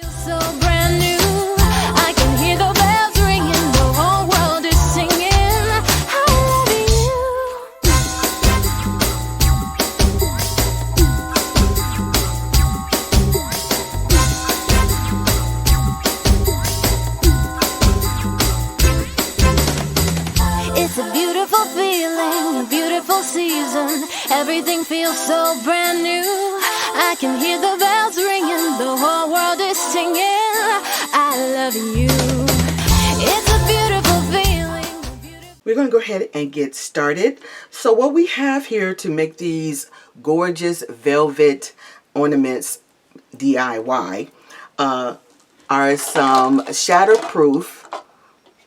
Feels so brand new. I can hear the bells ringing, the whole world is singing. I love you. It's a beautiful feeling, a beautiful season. Everything feels so brand new. I can hear the bells ringing, the whole world is singing. I love you. It's a beautiful feeling. We're going to go ahead and get started. So what we have here to make these gorgeous velvet ornaments DIY are some shatterproof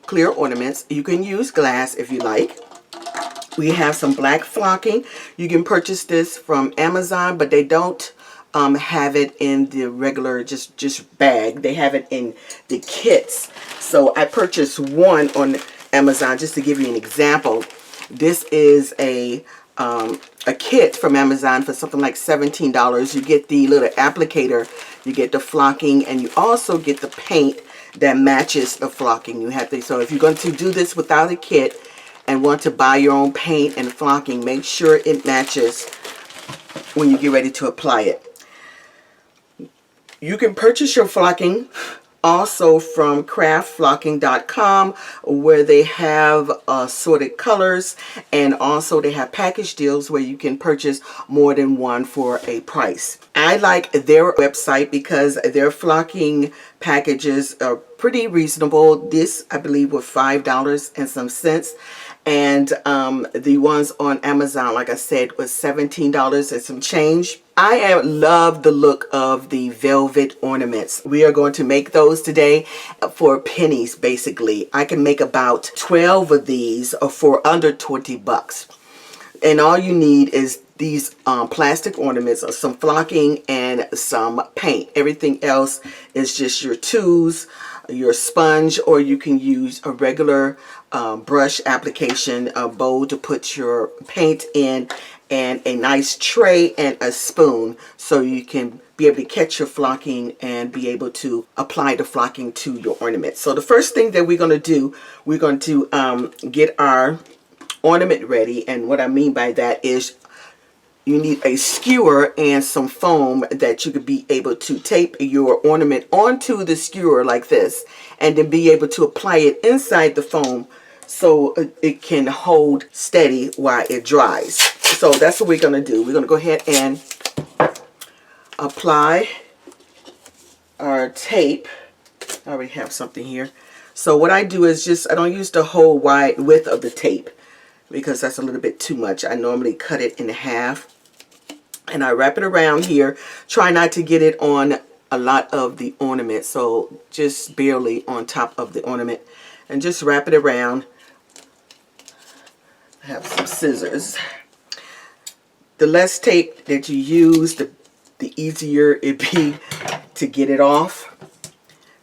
clear ornaments. You can use glass if you like. We have some black flocking. You can purchase this from Amazon, but they don't have it in the regular just bag. They have it in the kits. So I purchased one on Amazon just to give you an example. This is a kit from Amazon for something like $17. You get the little applicator, you get the flocking, and you also get the paint that matches the flocking. You have to. So if you're going to do this without a kit and want to buy your own paint and flocking, make sure it matches when you get ready to apply it. You can purchase your flocking also from craftflocking.com, where they have assorted colors, and also they have package deals where you can purchase more than one for a price. I like their website because their flocking packages are pretty reasonable. This, I believe, was $5 and some cents. And the ones on Amazon, like I said, was $17 and some change. I love the look of the velvet ornaments. We are going to make those today for pennies, basically. I can make about 12 of these for under 20 bucks. And all you need is these plastic ornaments, or some flocking and some paint. Everything else is just your tools, your sponge, or you can use a regular brush application, a bowl to put your paint in, and a nice tray and a spoon, so you can be able to catch your flocking and be able to apply the flocking to your ornament. So the first thing that we're going to do, we're going to get our ornament ready. And what I mean by that is you need a skewer and some foam that you could be able to tape your ornament onto the skewer like this, and then be able to apply it inside the foam so it can hold steady while it dries. So that's what we're going to do. We're going to go ahead and apply our tape. I already have something here. So what I do is I don't use the whole wide width of the tape because that's a little bit too much. I normally cut it in half, and I wrap it around here. Try not to get it on a lot of the ornament, so just barely on top of the ornament, and just wrap it around. I have some scissors. The less tape that you use, the easier it be to get it off.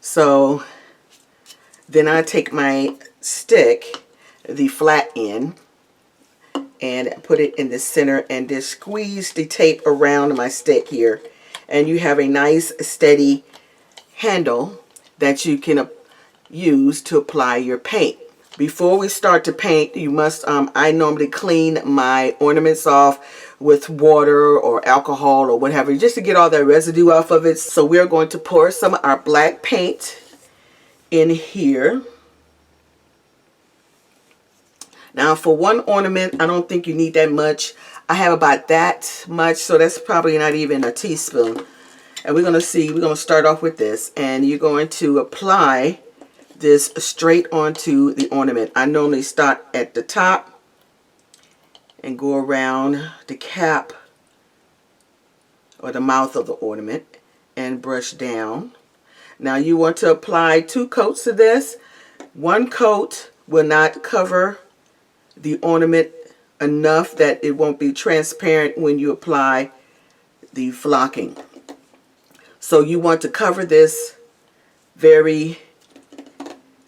So then I take my stick, the flat end, and put it in the center, and just squeeze the tape around my stick here, and you have a nice steady handle that you can use to apply your paint. Before we start to paint, you must I normally clean my ornaments off with water or alcohol or whatever, just to get all that residue off of it. So we're going to pour some of our black paint in here. Now for one ornament, I don't think you need that much. I have about that much, so that's probably not even a teaspoon. And we're going to start off with this, and you're going to apply this straight onto the ornament. I normally start at the top and go around the cap or the mouth of the ornament and brush down. Now you want to apply 2 coats of this. One coat will not cover the ornament enough that it won't be transparent when you apply the flocking. So you want to cover this very,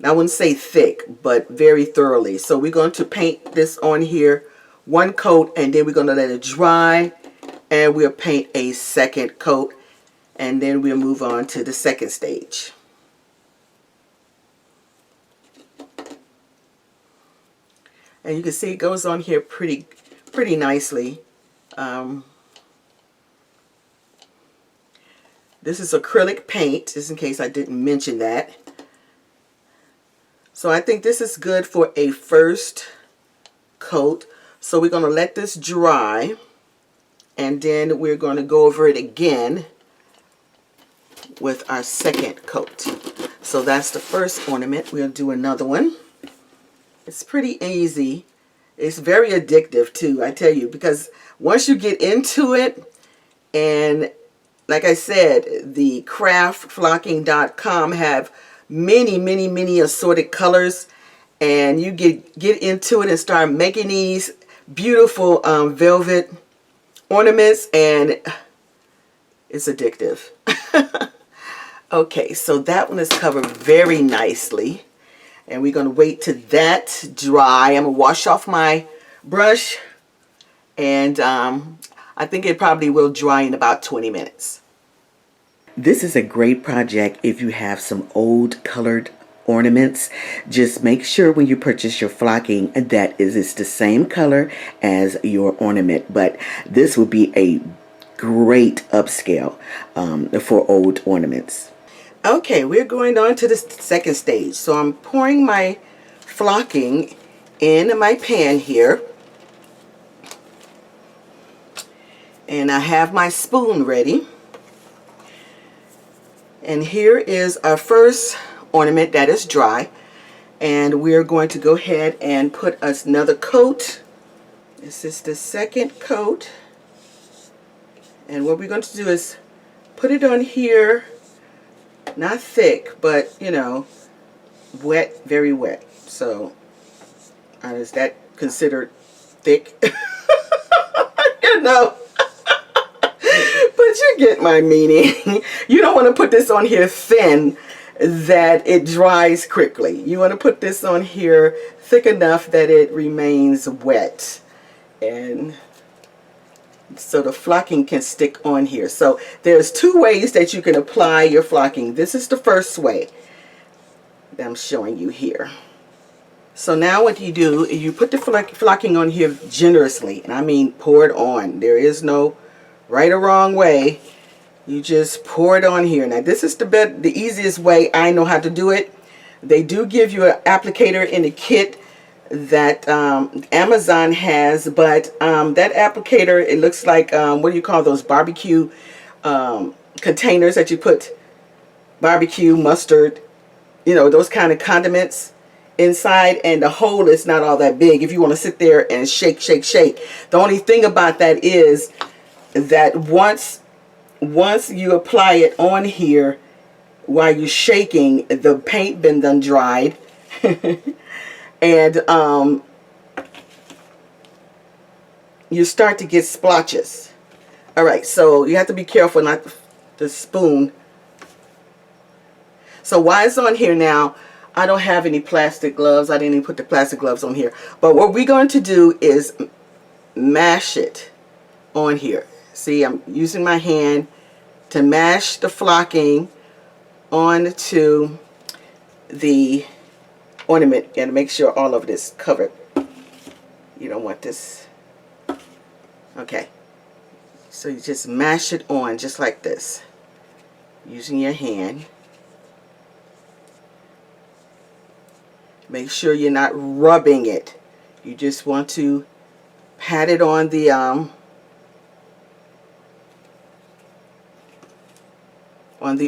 I wouldn't say thick, but very thoroughly. So we're going to paint this on here 1 coat, and then we're going to let it dry, and we'll paint a second coat, and then we'll move on to the second stage. And you can see it goes on here pretty nicely. This is acrylic paint, just in case I didn't mention that. So I think this is good for a first coat. So we're going to let this dry, and then we're going to go over it again with our second coat. So that's the first ornament. We'll do another one. It's pretty easy. It's very addictive too, I tell you, because once you get into it, and like I said, the craftflocking.com have many assorted colors, and you get into it and start making these beautiful velvet ornaments, and it's addictive. Okay, so that one is covered very nicely, and we're going to wait till that dry. I'm going to wash off my brush, and I think it probably will dry in about 20 minutes. This is a great project if you have some old colored ornaments. Just make sure when you purchase your flocking that it's the same color as your ornament. But this will be a great upscale for old ornaments. Okay, we're going on to the second stage. So I'm pouring my flocking in my pan here. And I have my spoon ready. And here is our first ornament that is dry. And we're going to go ahead and put another coat. This is the second coat. And what we're going to do is put it on here, not thick, but you know, wet, very wet. So is that considered thick? You know. But you get my meaning. You don't want to put this on here thin that it dries quickly. You want to put this on here thick enough that it remains wet, and so the flocking can stick on here. So there's two ways that you can apply your flocking. This is the first way that I'm showing you here. So now what you do is you put the flocking on here generously, and I mean pour it on. There is no right or wrong way. You just pour it on here. Now this is the easiest way I know how to do it. They do give you an applicator in the kit that Amazon has, but that applicator, it looks like what do you call those barbecue containers that you put barbecue, mustard, you know, those kind of condiments inside, and the hole is not all that big if you want to sit there and shake. The only thing about that is that once you apply it on here, while you're shaking, the paint been done dried. And you start to get splotches. Alright, so you have to be careful not the spoon. So while it's on here now, I don't have any plastic gloves. I didn't even put the plastic gloves on here. But what we're going to do is mash it on here. See, I'm using my hand to mash the flocking onto the ornament. You got to make sure all of it is covered. You don't want this. Okay. So you just mash it on just like this, using your hand. Make sure you're not rubbing it. You just want to pat it on the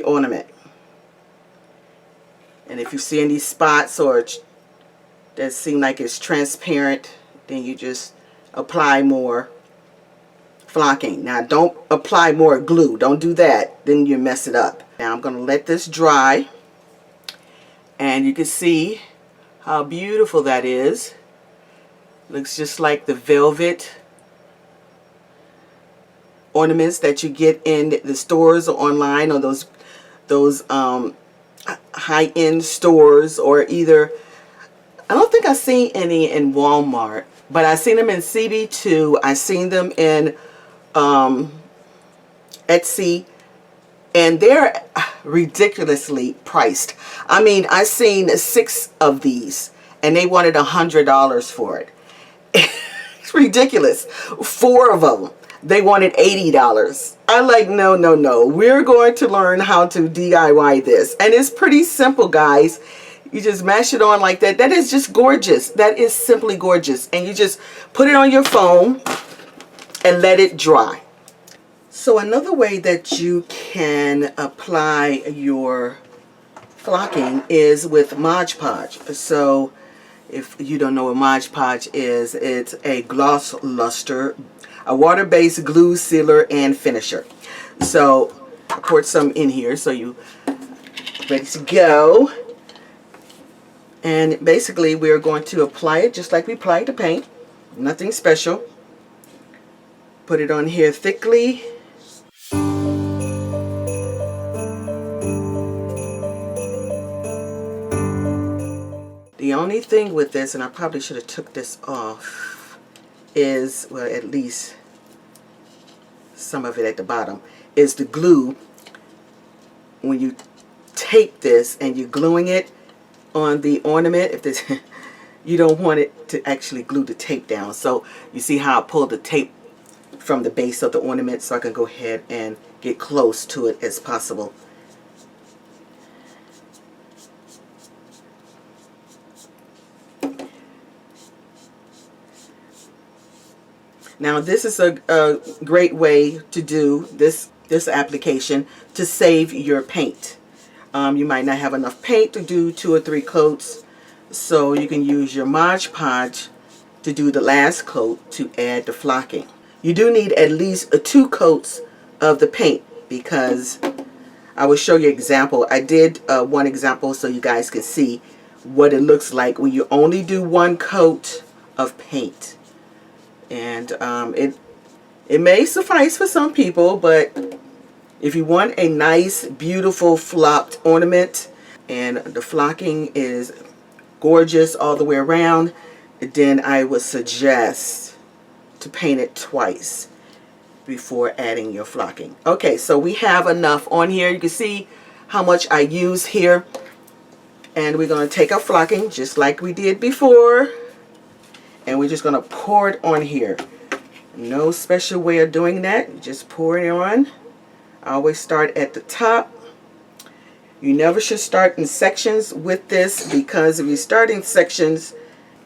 ornament. And if you see any spots or that seem like it's transparent, then you just apply more flocking. Now don't apply more glue. Don't do that. Then you mess it up. Now I'm going to let this dry. And you can see how beautiful that is. Looks just like the velvet ornaments that you get in the stores or online, or those high-end stores, or either, I don't think I've seen any in Walmart, but I've seen them in CB2. I've seen them in Etsy, and they're ridiculously priced. I mean, I've seen 6 of these and they wanted $100 for it. It's ridiculous. 4 of them, they wanted $80. I'm like, no, no, no. We're going to learn how to DIY this. And it's pretty simple, guys. You just mash it on like that. That is just gorgeous. That is simply gorgeous. And you just put it on your phone and let it dry. So another way that you can apply your flocking is with Mod Podge. So if you don't know what Mod Podge is, it's a gloss luster, a water-based glue sealer and finisher. So I poured some in here so you ready to go. And basically we're going to apply it just like we applied the paint. Nothing special. Put it on here thickly. The only thing with this, and I probably should have took this off, is, well, at least some of it at the bottom, is the glue. When you tape this and you're gluing it on the ornament, if this, you don't want it to actually glue the tape down. So you see how I pulled the tape from the base of the ornament so I can go ahead and get close to it as possible. Now this is a great way to do this application to save your paint. You might not have enough paint to do 2 or 3 coats, so you can use your Mod Podge to do the last coat to add the flocking. You do need at least 2 coats of the paint, because I will show you an example. I did one example so you guys can see what it looks like when you only do 1 coat of paint. And it may suffice for some people, but if you want a nice, beautiful flocked ornament and the flocking is gorgeous all the way around, then I would suggest to paint it twice before adding your flocking. Okay, so we have enough on here. You can see how much I use here. And we're going to take our flocking just like we did before. And we're just going to pour it on here. No special way of doing that. You just pour it on. I always start at the top. You never should start in sections with this, because if you start in sections,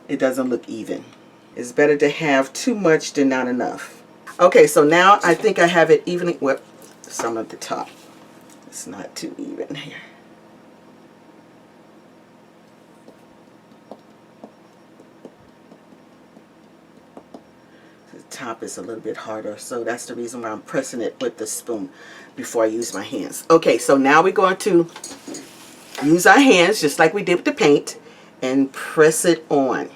it doesn't look even. It's better to have too much than not enough. Okay, so now I think I have it evenly. Well, some at the top. It's not too even here. Top is a little bit harder, so that's the reason why I'm pressing it with the spoon before I use my hands. Okay, so now we're going to use our hands just like we did with the paint and press it on.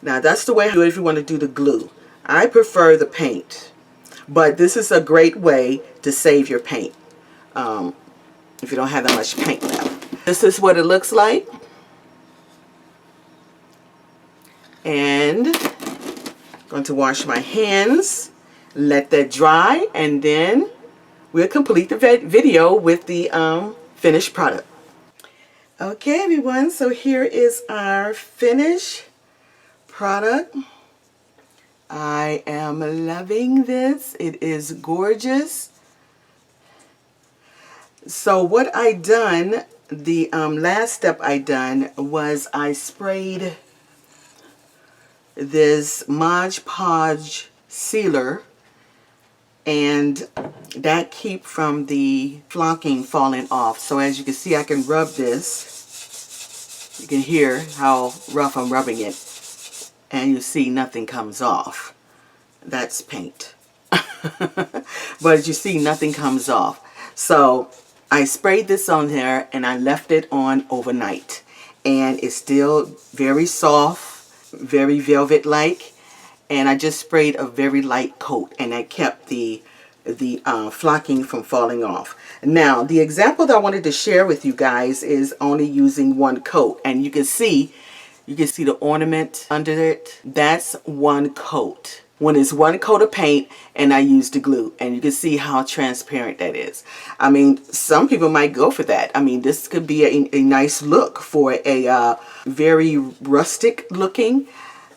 Now that's the way I do it if you want to do the glue. I prefer the paint, but this is a great way to save your paint if you don't have that much paint left. This is what it looks like. And I'm going to wash my hands, let that dry, and then we'll complete the video with the finished product. Okay, everyone, so here is our finished product. I am loving this. It is gorgeous. So what I done, the last step I done was I sprayed this Mod Podge sealer, and that keep from the flocking falling off. So as you can see, I can rub this. You can hear how rough I'm rubbing it, and you see nothing comes off. That's paint. But you see nothing comes off. So I sprayed this on there and I left it on overnight, and it's still very soft, very velvet-like, and I just sprayed a very light coat, and that kept the flocking from falling off. Now, the example that I wanted to share with you guys is only using 1 coat, and you can see the ornament under it. That's 1 coat. when it's one coat of paint and I use the glue, and you can see how transparent that is. I mean, some people might go for that. I mean, this could be a nice look for a very rustic looking,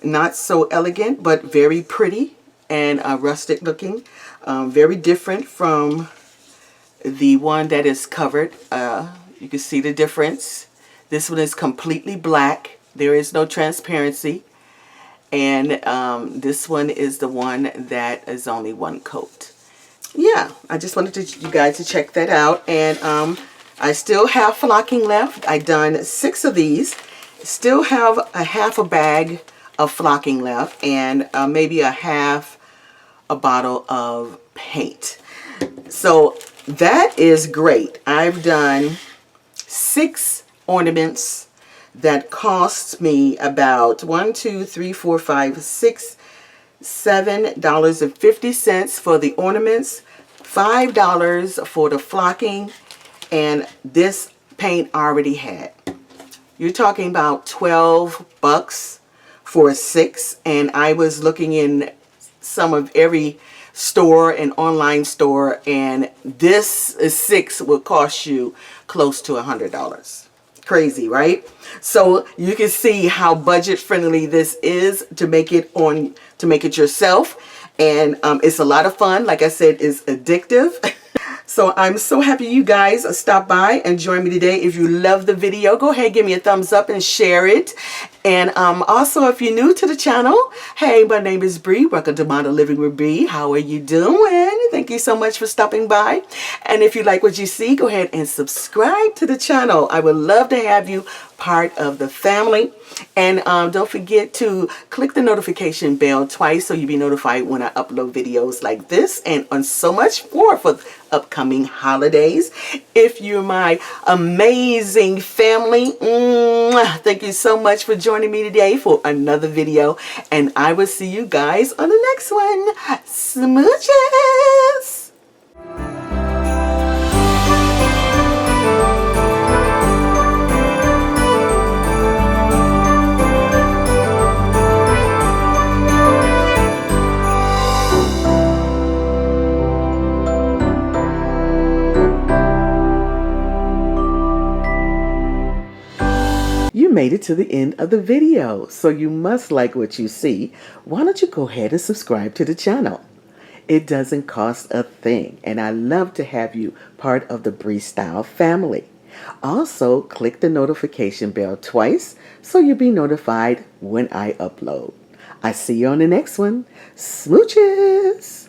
not so elegant, but very pretty and rustic looking. Very different from the one that is covered. You can see the difference. This one is completely black. There is no transparency. And this one is the one that is only one coat. Yeah, I just wanted you guys to check that out. And I still have flocking left. I done 6 of these. Still have a half a bag of flocking left, and maybe a bottle of paint. So that is great. I've done 6 ornaments that cost me about $7.50 for the ornaments, $5 for the flocking, and this paint I already had. You're talking about 12 bucks for 6, and I was looking in some of every store and online store, and this 6 will cost you close to $100. Crazy, right? So you can see how budget friendly this is to make it yourself, and it's a lot of fun. Like I said, it's addictive. So I'm so happy you guys stopped by and joined me today. If you love the video, go ahead, give me a thumbs up and share it. And also, if you're new to the channel, hey, my name is Bree. Welcome to Modern Living with Bree. How are you doing? Thank you so much for stopping by. And if you like what you see, go ahead and subscribe to the channel. I would love to have you part of the family. And don't forget to click the notification bell twice so you'll be notified when I upload videos like this and on so much more for upcoming holidays. If you're my amazing family, thank you so much for joining me today for another video, and I will see you guys on the next one. Smooches! You made it to the end of the video, so you must like what you see. Why don't you go ahead and subscribe to the channel? It doesn't cost a thing, and I love to have you part of the Bree Style family. Also, click the notification bell twice so you'll be notified when I upload. I see you on the next one. Smooches!